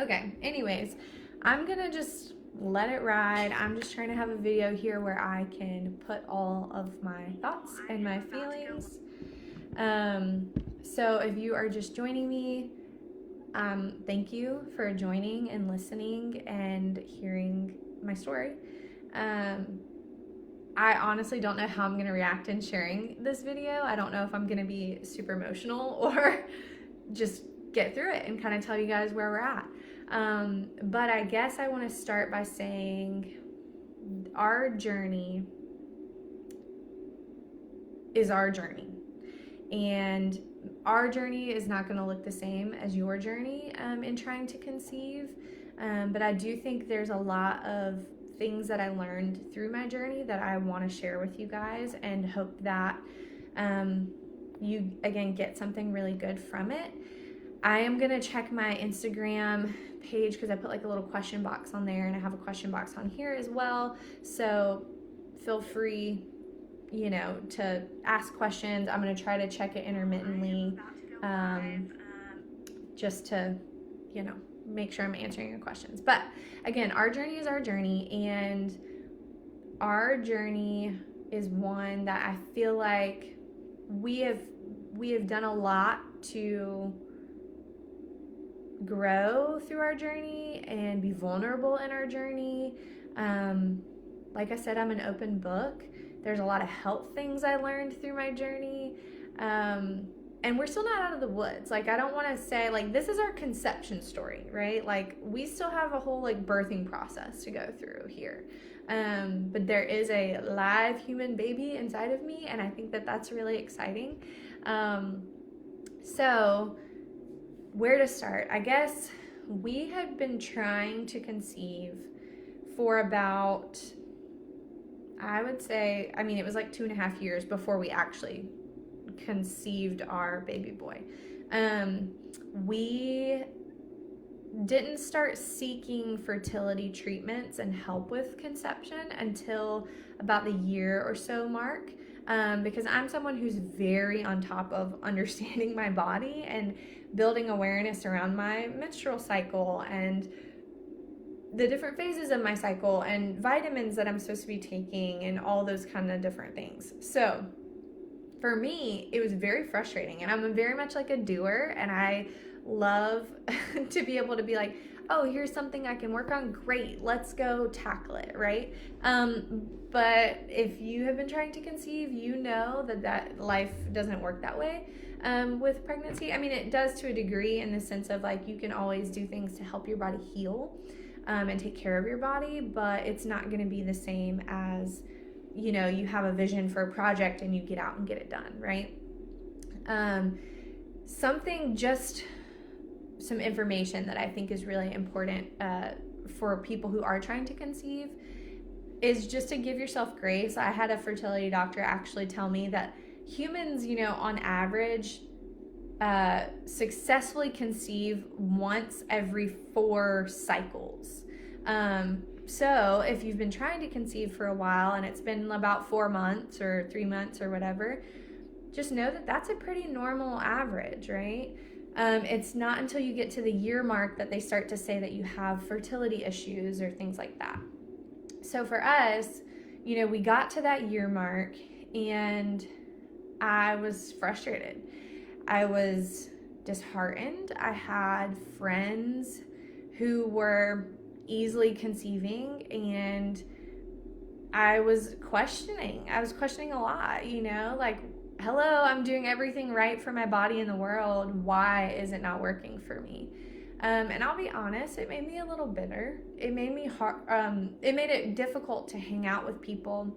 Okay, anyways, I'm gonna just let it ride. I'm just trying to have a video here where I can put all of my thoughts and my feelings. So if you are just joining me, thank you for joining and listening and hearing my story. I honestly don't know how I'm going to react in sharing this video. I don't know if I'm going to be super emotional or just get through it and kind of tell you guys where we're at. But I guess I want to start by saying our journey is our journey. And our journey is not going to look the same as your journey in trying to conceive. But I do think there's a lot of things that I learned through my journey that I want to share with you guys, and hope that you, again, get something really good from it. I am going to check my Instagram page because I put like a little question box on there, and I have a question box on here as well. So feel free, to ask questions. I'm going to try to check it intermittently just to, make sure I'm answering your questions. But again, our journey is our journey, and our journey is one that I feel like we have done a lot to grow through our journey and be vulnerable in our journey. Like I said, I'm an open book. There's a lot of health things I learned through my journey. And we're still not out of the woods. Like, I don't want to say, like, this is our conception story, right? Like, we still have a whole, like, birthing process to go through here. But there is a live human baby inside of me, and I think that that's really exciting. So, where to start? I guess we had been trying to conceive for about, I would say, it was like 2.5 years before we actually conceived our baby boy. We didn't start seeking fertility treatments and help with conception until about the year or so mark, because I'm someone who's very on top of understanding my body and building awareness around my menstrual cycle and the different phases of my cycle and vitamins that I'm supposed to be taking and all those kind of different things. So for me, it was very frustrating, and I'm very much like a doer, and I love to be able to be like, oh, here's something I can work on. Great, let's go tackle it, right? But if you have been trying to conceive, you know that life doesn't work that way with pregnancy. It does to a degree, in the sense of, like, you can always do things to help your body heal and take care of your body, but it's not going to be the same as, you have a vision for a project and you get out and get it done, right? Some information that I think is really important for people who are trying to conceive is just to give yourself grace. I had a fertility doctor actually tell me that humans, on average, successfully conceive once every 4 cycles. So if you've been trying to conceive for a while and it's been about 4 months or 3 months or whatever, just know that that's a pretty normal average, right? It's not until you get to the year mark that they start to say that you have fertility issues or things like that. So for us, we got to that year mark, and I was frustrated. I was disheartened. I had friends who were easily conceiving, and I was questioning a lot, like, hello, I'm doing everything right for my body in the world. Why is it not working for me? And I'll be honest, it made me a little bitter. It made me it made it difficult to hang out with people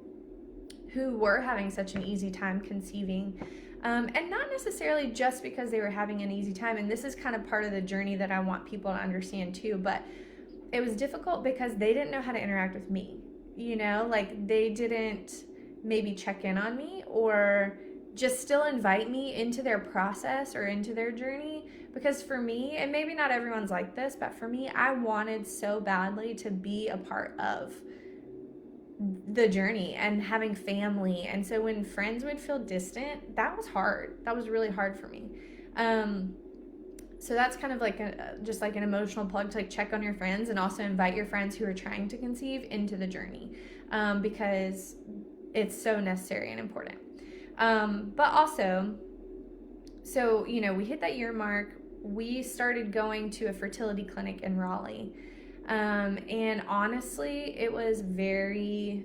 who were having such an easy time conceiving. And not necessarily just because they were having an easy time. And this is kind of part of the journey that I want people to understand too. But it was difficult because they didn't know how to interact with me. Like, they didn't maybe check in on me or just still invite me into their process or into their journey. Because for me, and maybe not everyone's like this, but for me, I wanted so badly to be a part of the journey and having family. And so when friends would feel distant, that was hard. That was really hard for me. So that's kind of like just like an emotional plug to like check on your friends, and also invite your friends who are trying to conceive into the journey, because it's so necessary and important. But also, so, we hit that year mark. We started going to a fertility clinic in Raleigh. And honestly, it was very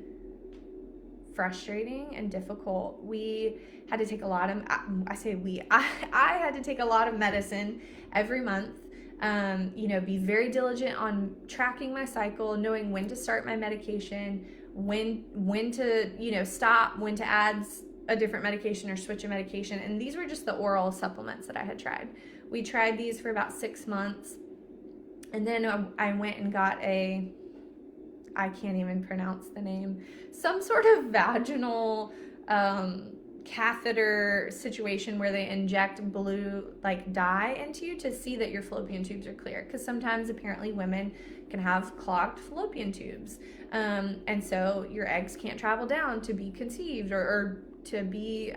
frustrating and difficult. We had to take a lot of, I had to take a lot of medicine every month. Be very diligent on tracking my cycle, knowing when to start my medication, when to, stop, when to add a different medication or switch a medication. And these were just the oral supplements that I had tried. We tried these for about 6 months. And then I went and got I can't even pronounce the name, some sort of vaginal catheter situation where they inject blue dye into you to see that your fallopian tubes are clear, because sometimes apparently women can have clogged fallopian tubes, and so your eggs can't travel down to be conceived or to be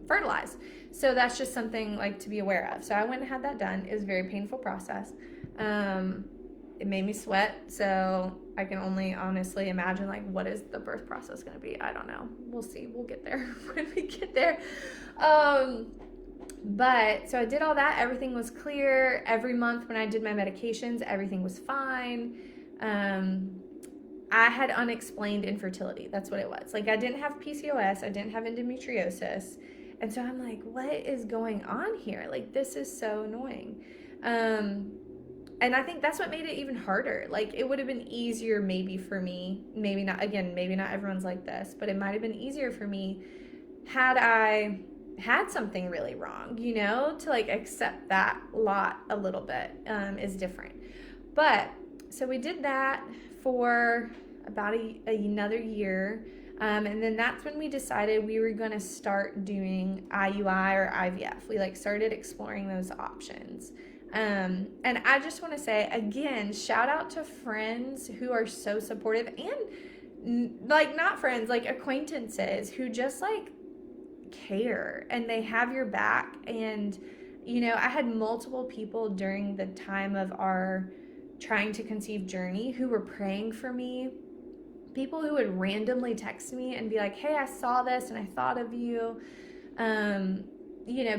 fertilized. So that's just something to be aware of. So I went and had that done. It was a very painful process. It made me sweat, so I can only honestly imagine what is the birth process going to be. I don't know. We'll see. We'll get there when we get there. But so I did all that. Everything was clear. Every month when I did my medications, everything was fine. I had unexplained infertility. That's what it was. I didn't have PCOS. I didn't have endometriosis. And so I'm like, what is going on here? This is so annoying. And I think that's what made it even harder. It would have been easier maybe for me, maybe not, again, maybe not everyone's like this, but it might have been easier for me had I had something really wrong, to accept that lot a little bit is different. But so we did that for about another year. And then that's when we decided we were going to start doing IUI or IVF. We not exploring those options. And I just want to say, again, shout out to friends who are so supportive, and not friends, acquaintances who just care and they have your back. And, I had multiple people during the time of our trying to conceive journey who were praying for me. People who would randomly text me and be like, hey, I saw this and I thought of you.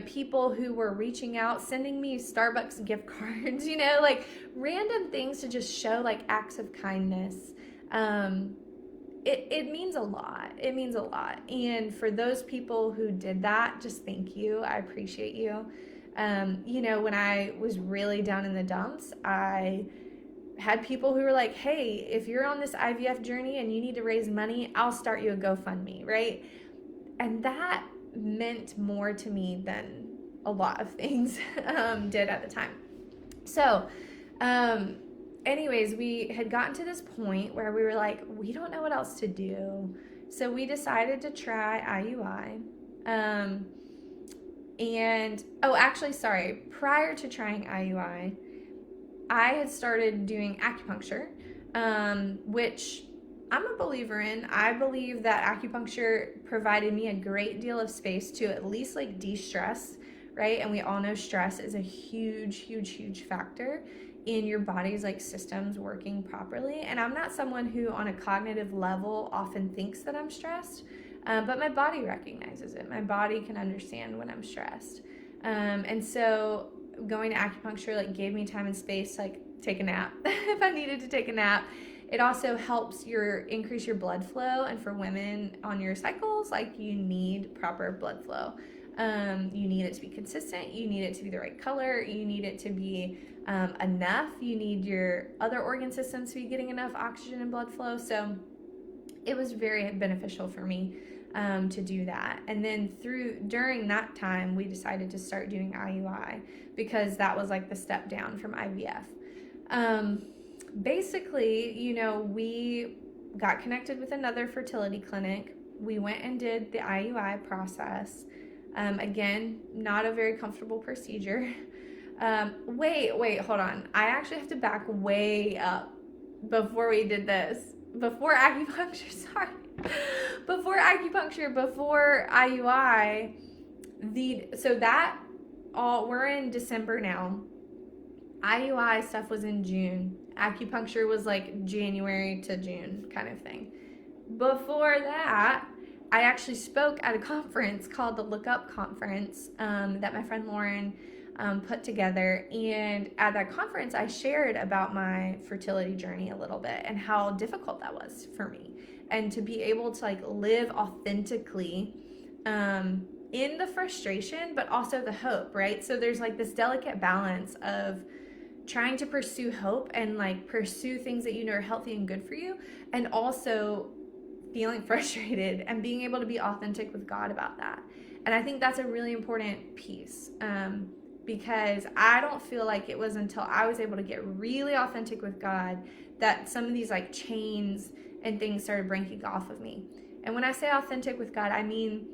People who were reaching out, sending me Starbucks gift cards, random things to just show acts of kindness. It means a lot. It means a lot. And for those people who did that, just thank you. I appreciate you. When I was really down in the dumps, I had people who were like, hey, if you're on this IVF journey and you need to raise money, I'll start you a GoFundMe, right? And that meant more to me than a lot of things did at the time. So anyways, we had gotten to this point where we were like, we don't know what else to do. So we decided to try IUI. Prior to trying IUI, I had started doing acupuncture, which I'm a believer in. I believe that acupuncture provided me a great deal of space to at least de-stress, right? And we all know stress is a huge, huge, huge factor in your body's systems working properly. And I'm not someone who on a cognitive level often thinks that I'm stressed, but my body recognizes it. My body can understand when I'm stressed. And so going to acupuncture gave me time and space to take a nap if I needed to take a nap. It also helps increase your blood flow, and for women on your cycles, you need proper blood flow. You need it to be consistent. You need it to be the right color. You need it to be enough. You need your other organ systems to be getting enough oxygen and blood flow. So it was very beneficial for me to do that. And then during that time, we decided to start doing IUI because that was the step down from IVF. Basically, we got connected with another fertility clinic. We went and did the IUI process. Again, not a very comfortable procedure. Wait, hold on. I actually have to back way up before we did this. Before acupuncture, before IUI, we're in December now. IUI stuff was in June. Acupuncture was like January to June kind of thing. Before that, I actually spoke at a conference called the Look Up Conference that my friend Lauren put together. And at that conference, I shared about my fertility journey a little bit and how difficult that was for me. And to be able to like live authentically in the frustration, but also the hope, right? So there's like this delicate balance of trying to pursue hope and like pursue things that you know are healthy and good for you, and also feeling frustrated and being able to be authentic with God about that. And I think that's a really important piece because I don't feel like it was until I was able to get really authentic with God that some of these like chains and things started breaking off of me. And when I say authentic with God, I mean,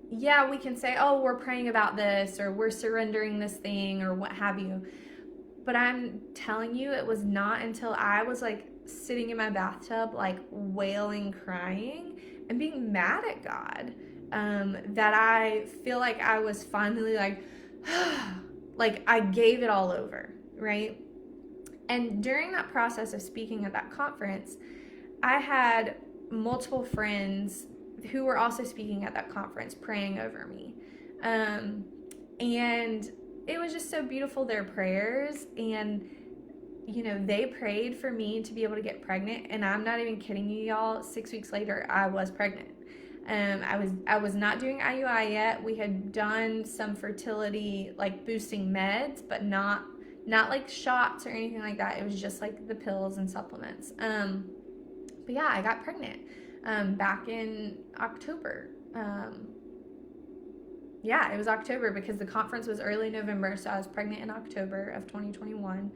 yeah, we can say, oh, we're praying about this or we're surrendering this thing or what have you. But I'm telling you, it was not until I was like sitting in my bathtub, like wailing, crying, and being mad at God that I feel like I was finally like, like I gave it all over, right? And during that process of speaking at that conference, I had multiple friends who were also speaking at that conference praying over me. And it was just so beautiful, their prayers. And, you know, they prayed for me to be able to get pregnant. And I'm not even kidding you, y'all. 6 weeks later, I was pregnant. I was not doing IUI yet. We had done some fertility, like boosting meds, but not like shots or anything like that. It was just like the pills and supplements. But yeah, I got pregnant back in October. Yeah, it was October because the conference was early November, so I was pregnant in October of 2021.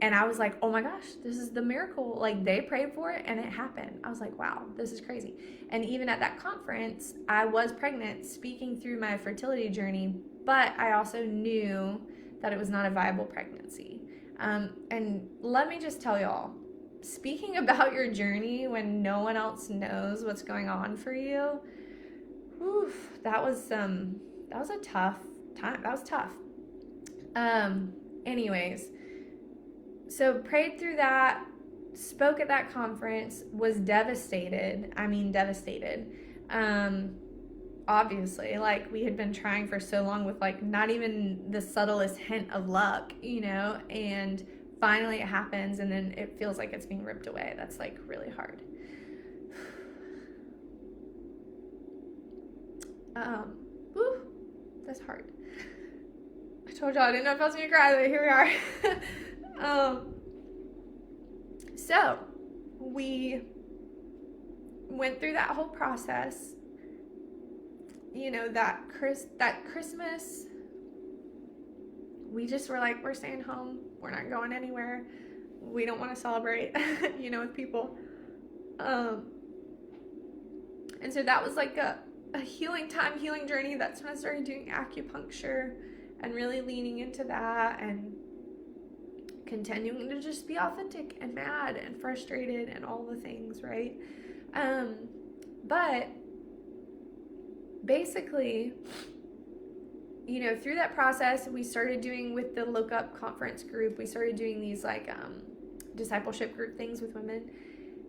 And I was like, oh my gosh, this is the miracle. Like, they prayed for it and it happened. I was like, wow, this is crazy. And even at that conference, I was pregnant, speaking through my fertility journey, but I also knew that it was not a viable pregnancy. And let me just tell y'all, speaking about your journey when no one else knows what's going on for you, whew, that was a tough time. That was tough. Anyways, so prayed through that, spoke at that conference, was devastated. I mean, devastated. Obviously, like we had been trying for so long with like not even the subtlest hint of luck, you know, and finally it happens and then it feels like it's being ripped away. That's like really hard. Whew, that's hard. I told y'all I didn't know if I was gonna cry, but here we are. So we went through that whole process. You know, that Christmas, we just were like, we're staying home. We're not going anywhere. We don't want to celebrate, you know, with people. And so that was like a healing time, healing journey. That's when I started doing acupuncture and really leaning into that and continuing to just be authentic and mad and frustrated and all the things, right? But basically, you know, through that process, we started doing with the Look Up conference group, we started doing these like discipleship group things with women.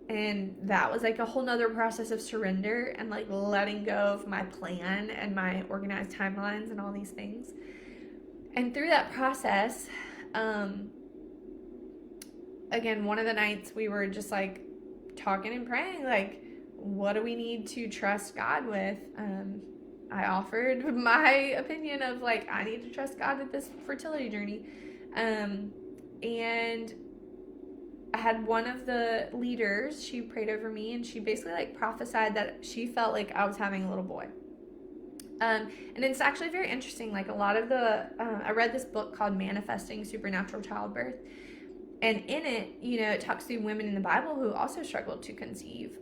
And that was like a whole nother process of surrender and like letting go of my plan and my organized timelines and all these things. And through that process, again, one of the nights we were just like talking and praying, like, what do we need to trust God with? I offered my opinion of like, I need to trust God with this fertility journey. And I had one of the leaders, she prayed over me and she basically like prophesied that she felt like I was having a little boy. And it's actually very interesting. Like a lot of I read this book called Manifesting Supernatural Childbirth. And in it, you know, it talks to women in the Bible who also struggled to conceive.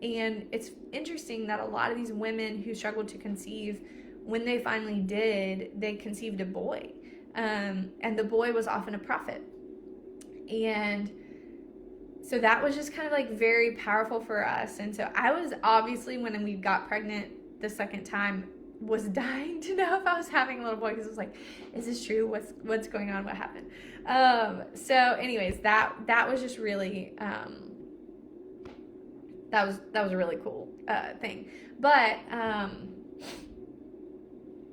And it's interesting that a lot of these women who struggled to conceive, when they finally did, they conceived a boy. And the boy was often a prophet. And so that was just kind of like very powerful for us. And so I was obviously, when we got pregnant the second time, was dying to know if I was having a little boy, because I was like, is this true? What's going on? What happened? So anyways, that was just really, that was a really cool thing. But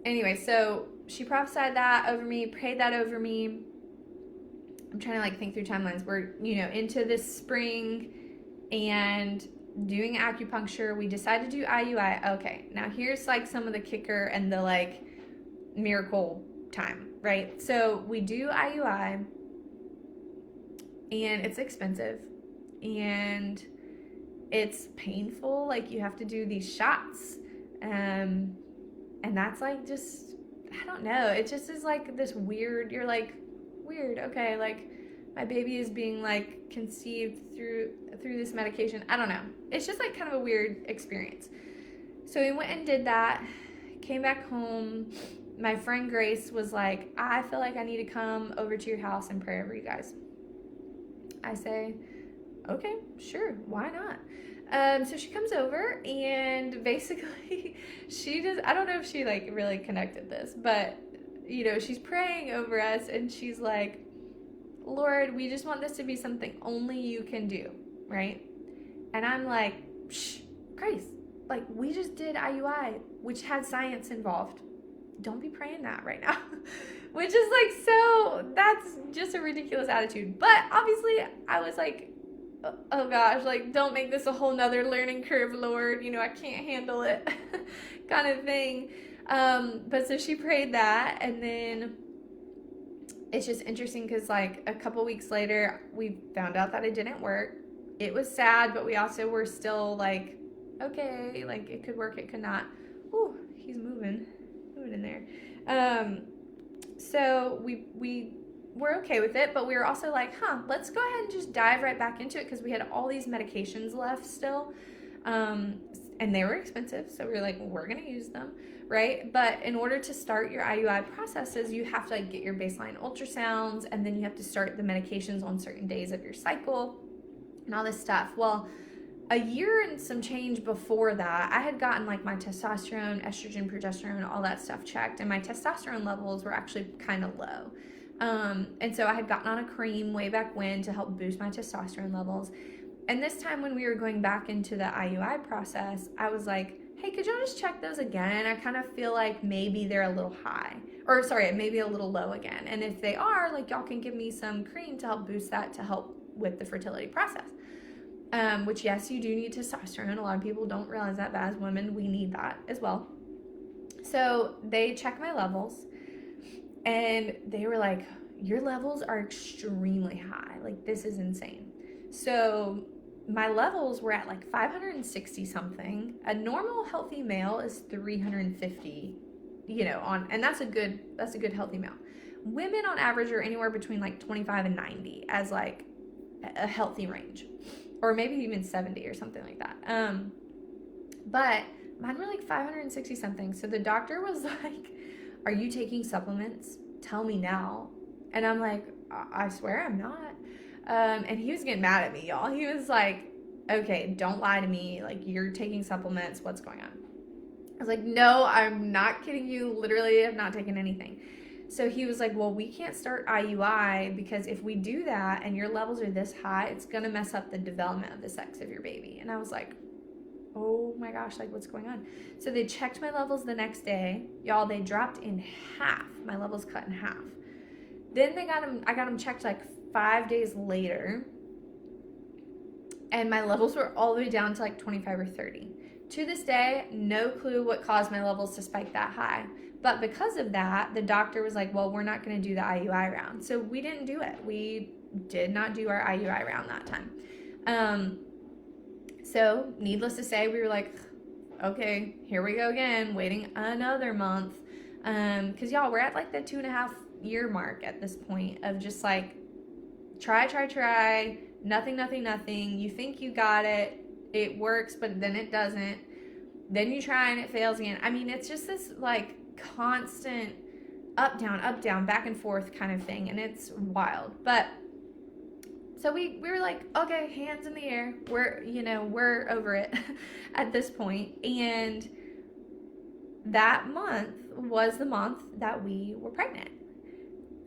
anyway, so she prophesied that over me, prayed that over me. I'm trying to like think through timelines. We're, into this spring and doing acupuncture. We decided to do IUI. Okay, now here's like some of the kicker and the like miracle time, right? So we do IUI and it's expensive and it's painful. Like you have to do these shots. And that's like just, I don't know. It just is like this weird, you're like, weird. Okay, like my baby is being like conceived through this medication. I don't know. It's just like kind of a weird experience. So we went and did that, came back home. My friend Grace was like, I feel like I need to come over to your house and pray over you guys. I say, okay, sure, why not? So she comes over and basically she does, I don't know if she like really connected this, but she's praying over us and she's like, Lord, we just want this to be something only you can do, right? And I'm like, shh, Grace, like we just did IUI, which had science involved. Don't be praying that right now. Which is like, so that's just a ridiculous attitude. But obviously I was like, oh gosh, like don't make this a whole nother learning curve, Lord. I can't handle it kind of thing. But so she prayed that, and then it's just interesting because like a couple weeks later, we found out that it didn't work. It was sad, but we also were still like, okay, like it could work, it could not. Ooh, he's moving in there. So we were okay with it, but we were also like, let's go ahead and just dive right back into it, because we had all these medications left still. And they were expensive, so we were like, we're gonna use them, right? But in order to start your IUI processes, you have to like get your baseline ultrasounds, and then you have to start the medications on certain days of your cycle and all this stuff. Well, a year and some change before that, I had gotten like my testosterone, estrogen, progesterone, all that stuff checked, and my testosterone levels were actually kind of low. And so I had gotten on a cream way back when to help boost my testosterone levels. And this time when we were going back into the IUI process, I was like, hey, could y'all just check those again? I kind of feel like maybe they're a little high, or sorry, maybe a little low again. And if they are, like y'all can give me some cream to help boost that, to help with the fertility process. Which yes, you do need testosterone. A lot of people don't realize that, but as women, we need that as well. So they checked my levels and they were like, your levels are extremely high. Like this is insane. So my levels were at like 560 something. A normal healthy male is 350, and that's a good healthy male. Women on average are anywhere between like 25 and 90 as like a healthy range, or maybe even 70 or something like that. But mine were like 560 something. So the doctor was like, are you taking supplements? Tell me now. And I'm like, I swear I'm not. And he was getting mad at me, y'all. He was like, okay, don't lie to me. Like, you're taking supplements. What's going on? I was like, no, I'm not kidding you. Literally, I'm not taking anything. So he was like, well, we can't start IUI because if we do that and your levels are this high, it's going to mess up the development of the sex of your baby. And I was like, oh my gosh, like what's going on? So they checked my levels the next day. Y'all, they dropped in half. My levels cut in half. Then I got them checked like 5 days later, and my levels were all the way down to like 25 or 30. To this day, no clue what caused my levels to spike that high. But because of that, the doctor was like, well, we're not going to do the IUI round. So we didn't do it. We did not do our IUI round that time. So needless to say, we were like, okay, here we go again, waiting another month. Because y'all, we're at like the 2.5 year mark at this point of just like, try, nothing. You think you got it. It works, but then it doesn't. Then you try and it fails again. I mean, it's just this like constant up, down, back and forth kind of thing. And it's wild. But so we were like, okay, hands in the air. We're over it at this point. And that month was the month that we were pregnant.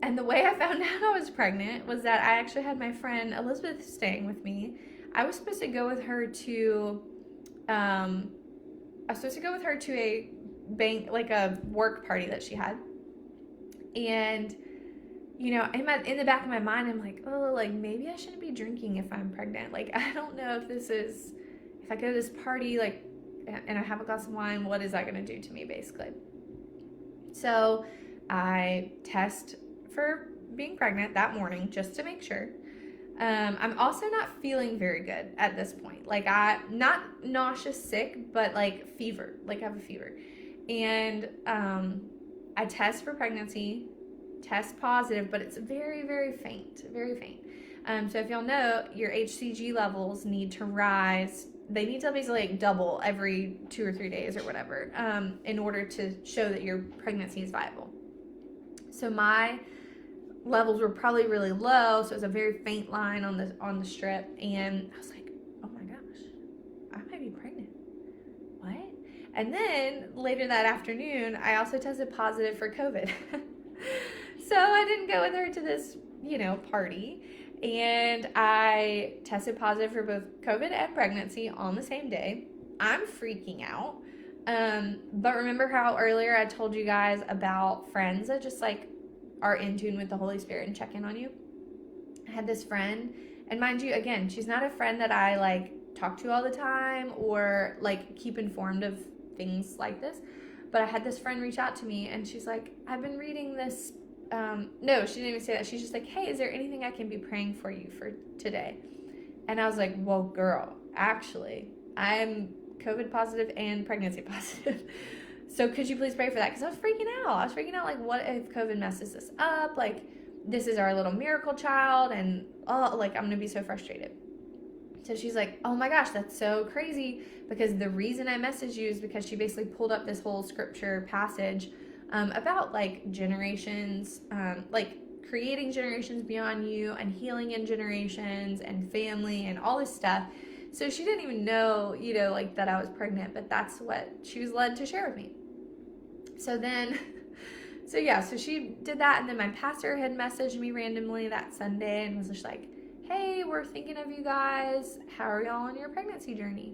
And the way I found out I was pregnant was that I actually had my friend Elizabeth staying with me. I was supposed to go with her to a bank, like a work party that she had. And you know, in the back of my mind, I'm like, oh, like maybe I shouldn't be drinking if I'm pregnant. Like, I don't know if I go to this party, like, and I have a glass of wine, what is that going to do to me, basically? So I test for being pregnant that morning just to make sure. I'm also not feeling very good at this point. Like, not nauseous, sick, but like fever. Like, I have a fever. And I test for pregnancy, test positive, but it's very, very faint, very faint. So if y'all know, your HCG levels need to rise. They need to basically like double every 2 or 3 days or whatever, in order to show that your pregnancy is viable. So my levels were probably really low, so it was a very faint line on the strip, and I was like, oh my gosh, I might be pregnant. What? And then later that afternoon, I also tested positive for COVID. So I didn't go with her to this, party. And I tested positive for both COVID and pregnancy on the same day. I'm freaking out. But remember how earlier I told you guys about friends that just like are in tune with the Holy Spirit and check in on you? I had this friend, and mind you, again, she's not a friend that I like talk to all the time or like keep informed of things like this. But I had this friend reach out to me, and she's like, I've been reading this. No, she didn't even say that. She's just like, hey, is there anything I can be praying for you for today? And I was like, well, girl, actually, I'm COVID positive and pregnancy positive. So could you please pray for that? Because I was freaking out. Like, what if COVID messes this up? Like, this is our little miracle child, and I'm going to be so frustrated. So she's like, oh my gosh, that's so crazy, because the reason I messaged you is because she basically pulled up this whole scripture passage about like generations, like creating generations beyond you and healing in generations and family and all this stuff. So she didn't even know, like that I was pregnant, but that's what she was led to share with me. So she did that. And then my pastor had messaged me randomly that Sunday and was just like, hey, we're thinking of you guys. How are y'all on your pregnancy journey?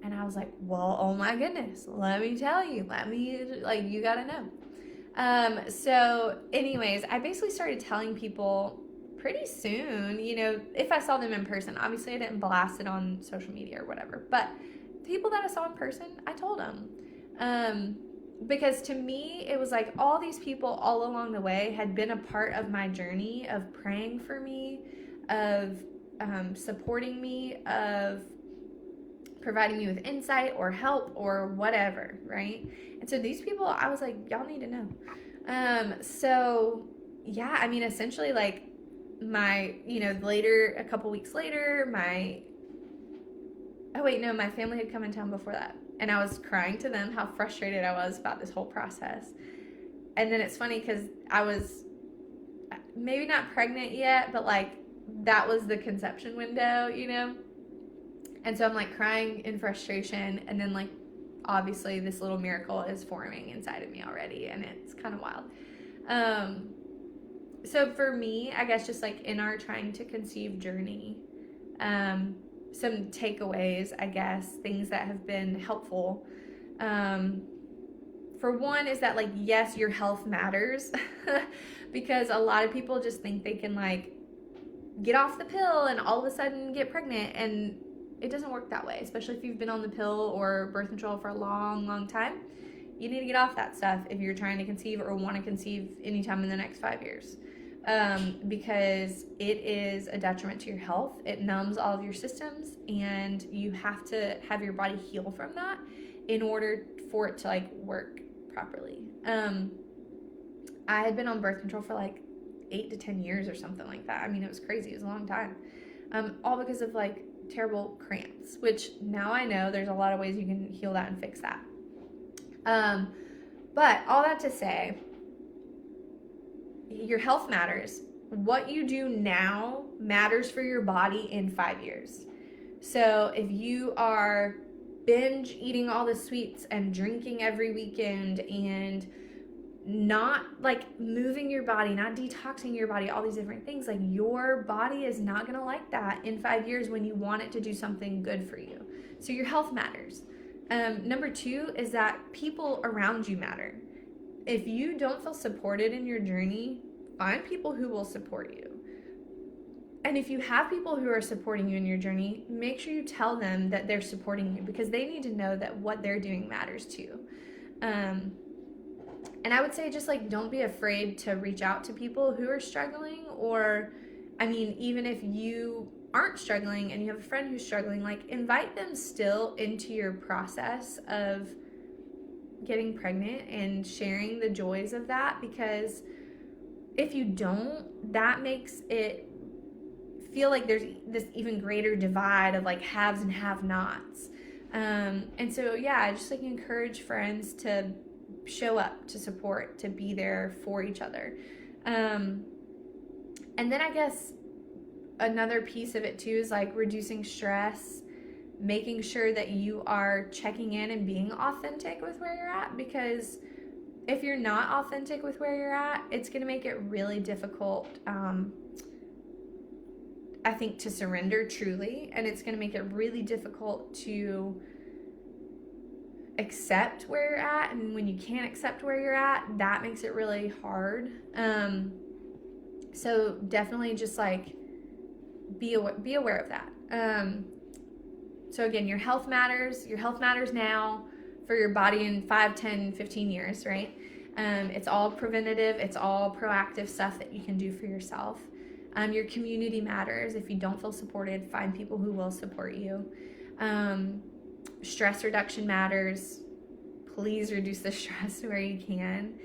And I was like, well, oh my goodness, let me tell you, you gotta know. So anyways, I basically started telling people pretty soon, if I saw them in person. Obviously I didn't blast it on social media or whatever, but people that I saw in person, I told them. Because to me, it was like all these people all along the way had been a part of my journey of praying for me, of supporting me, of providing me with insight or help or whatever, right? And so these people, I was like, y'all need to know. Essentially like a couple weeks later, my family had come in town before that. And I was crying to them how frustrated I was about this whole process. And then it's funny because I was maybe not pregnant yet, but like that was the conception window, And so I'm like crying in frustration. And then like obviously this little miracle is forming inside of me already. And it's kind of wild. So for me, I guess just like in our trying to conceive journey, some takeaways, I guess, things that have been helpful. For one is that like, yes, your health matters because a lot of people just think they can like get off the pill and all of a sudden get pregnant, and it doesn't work that way, especially if you've been on the pill or birth control for a long, long time. You need to get off that stuff if you're trying to conceive or want to conceive anytime in the next 5 years. Because it is a detriment to your health. It numbs all of your systems, and you have to have your body heal from that in order for it to like work properly. I had been on birth control for like 8 to 10 years or something like that. I mean, it was crazy. It was a long time. All because of like terrible cramps, which now I know there's a lot of ways you can heal that and fix that. But all that to say, your health matters. What you do now matters for your body in 5 years. So if you are binge eating all the sweets and drinking every weekend and not like moving your body, not detoxing your body, all these different things, like your body is not going to like that in 5 years when you want it to do something good for you. So your health matters. Number 2 is that people around you matter. If you don't feel supported in your journey, find people who will support you. And if you have people who are supporting you in your journey, make sure you tell them that they're supporting you, because they need to know that what they're doing matters too. And I would say just like, don't be afraid to reach out to people who are struggling, or, I mean, even if you aren't struggling and you have a friend who's struggling, like invite them still into your process of getting pregnant and sharing the joys of that, because if you don't, that makes it feel like there's this even greater divide of like haves and have-nots. And so, yeah, I just like encourage friends to show up, to support, to be there for each other. And then I guess another piece of it too is like reducing stress, making sure that you are checking in and being authentic with where you're at, because if you're not authentic with where you're at, it's going to make it really difficult, I think, to surrender truly, and it's going to make it really difficult to accept where you're at. And when you can't accept where you're at, that makes it really hard. So definitely just like be aware of that. So again, your health matters now for your body in 5, 10, 15 years, right? It's all preventative, it's all proactive stuff that you can do for yourself. Your community matters. If you don't feel supported, find people who will support you. Stress reduction matters. Please reduce the stress where you can.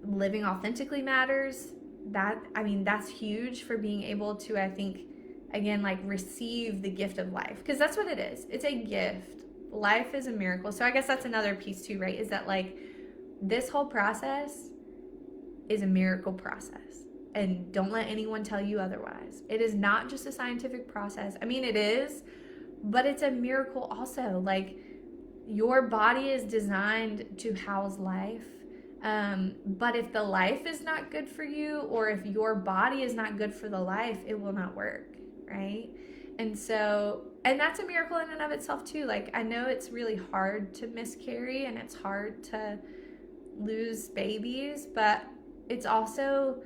Living authentically matters. That's huge for being able to, I think, again, like receive the gift of life. Because that's what it is. It's a gift. Life is a miracle. So I guess that's another piece too, right? Is that like this whole process is a miracle process. And don't let anyone tell you otherwise. It is not just a scientific process. I mean, it is, but it's a miracle also. Like, your body is designed to house life. But if the life is not good for you, or if your body is not good for the life, it will not work, right? And so, and that's a miracle in and of itself too. Like, I know it's really hard to miscarry and it's hard to lose babies, but it's also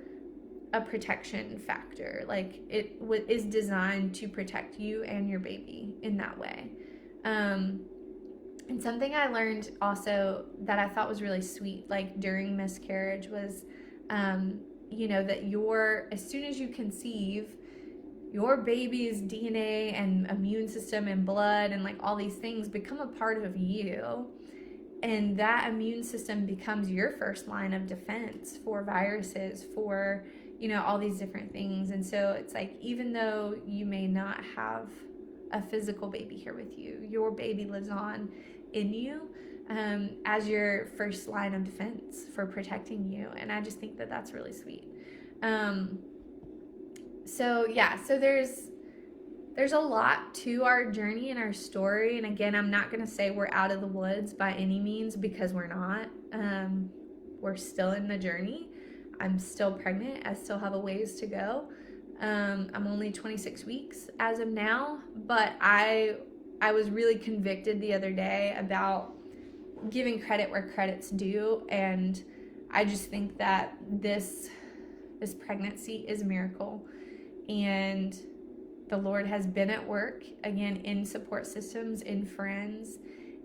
a protection factor. Like, it is designed to protect you and your baby in that way. And something I learned also that I thought was really sweet, like during miscarriage, was, that as soon as you conceive, your baby's DNA and immune system and blood and like all these things become a part of you. And that immune system becomes your first line of defense for viruses, for all these different things. And so it's like, even though you may not have a physical baby here with you, your baby lives on in you as your first line of defense for protecting you. And I just think that that's really sweet. So there's a lot to our journey and our story. And again, I'm not going to say we're out of the woods by any means, because we're not. We're still in the journey. I'm still pregnant. I still have a ways to go. I'm only 26 weeks as of now, but I was really convicted the other day about giving credit where credit's due. And I just think that this pregnancy is a miracle. And the Lord has been at work, again, in support systems, in friends.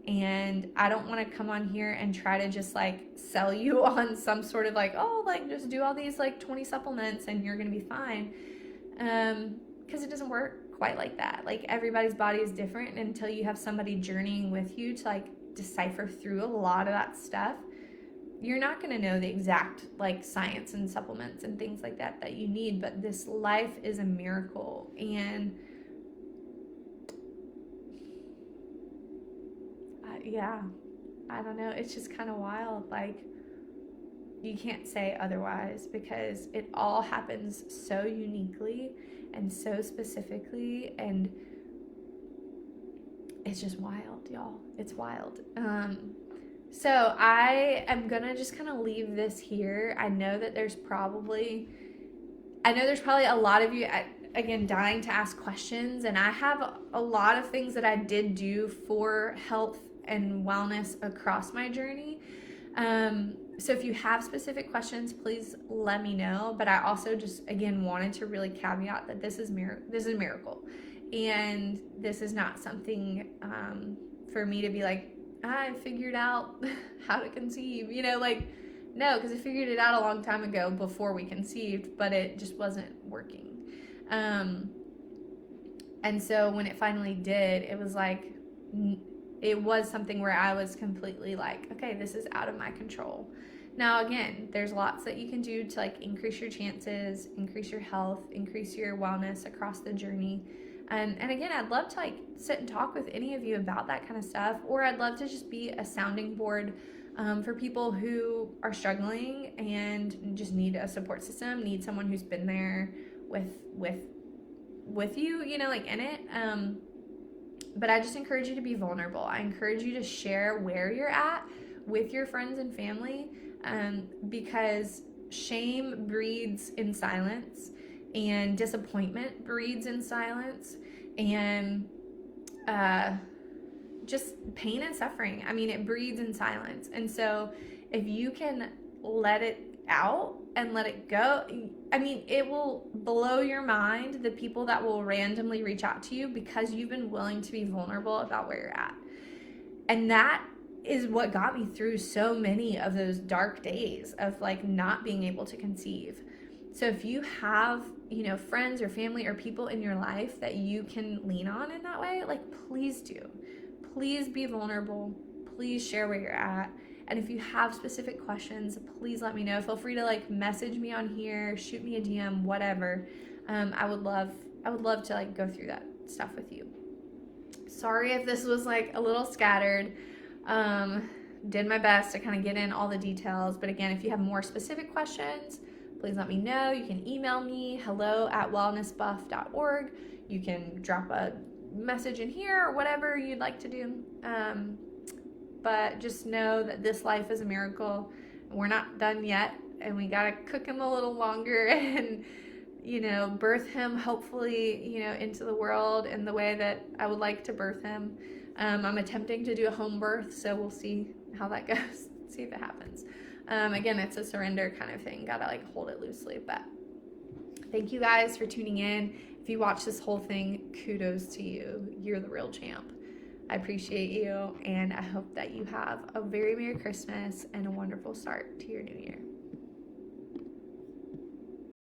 And I don't want to come on here and try to just like sell you on some sort of like, oh, like just do all these like 20 supplements and you're going to be fine. Because it doesn't work quite like that. Like, everybody's body is different. And until you have somebody journeying with you to like decipher through a lot of that stuff, you're not going to know the exact like science and supplements and things like that you need. But this life is a miracle. And I don't know. It's just kind of wild. Like, you can't say otherwise, because it all happens so uniquely and so specifically. And it's just wild, y'all. It's wild. So I am gonna just kind of leave this here. I know there's probably a lot of you, again, dying to ask questions, and I have a lot of things that I did do for health and wellness across my journey. So if you have specific questions, please let me know. But I also just, again, wanted to really caveat that this is a miracle, and this is not something for me to be like, I figured out how to conceive, no, because I figured it out a long time ago before we conceived, but it just wasn't working. And so when it finally did, it was like, it was something where I was completely like, okay, this is out of my control. Now, again, there's lots that you can do to like increase your chances, increase your health, increase your wellness across the journey. And again, I'd love to like sit and talk with any of you about that kind of stuff, or I'd love to just be a sounding board for people who are struggling and just need a support system, need someone who's been there with you, like in it. But I just encourage you to be vulnerable. I encourage you to share where you're at with your friends and family, because shame breeds in silence, and disappointment breeds in silence, and just pain and suffering. I mean, it breeds in silence. And so if you can let it out and let it go, I mean, it will blow your mind, the people that will randomly reach out to you because you've been willing to be vulnerable about where you're at. And that is what got me through so many of those dark days of like not being able to conceive. So if you have, friends or family or people in your life that you can lean on in that way, like, please do. Please be vulnerable. Please share where you're at. And if you have specific questions, please let me know. Feel free to like message me on here, shoot me a DM, whatever. I would love to like go through that stuff with you. Sorry if this was like a little scattered. Did my best to kind of get in all the details. But again, if you have more specific questions, please let me know. You can email me, hello@wellnessbuff.org. You can drop a message in here or whatever you'd like to do. But just know that this life is a miracle. We're not done yet, and we got to cook him a little longer and, birth him hopefully, into the world in the way that I would like to birth him. I'm attempting to do a home birth, so we'll see how that goes, see if it happens. Again, it's a surrender kind of thing. Gotta like hold it loosely. But thank you guys for tuning in. If you watch this whole thing, kudos to you. You're the real champ. I appreciate you, and I hope that you have a very Merry Christmas and a wonderful start to your new year.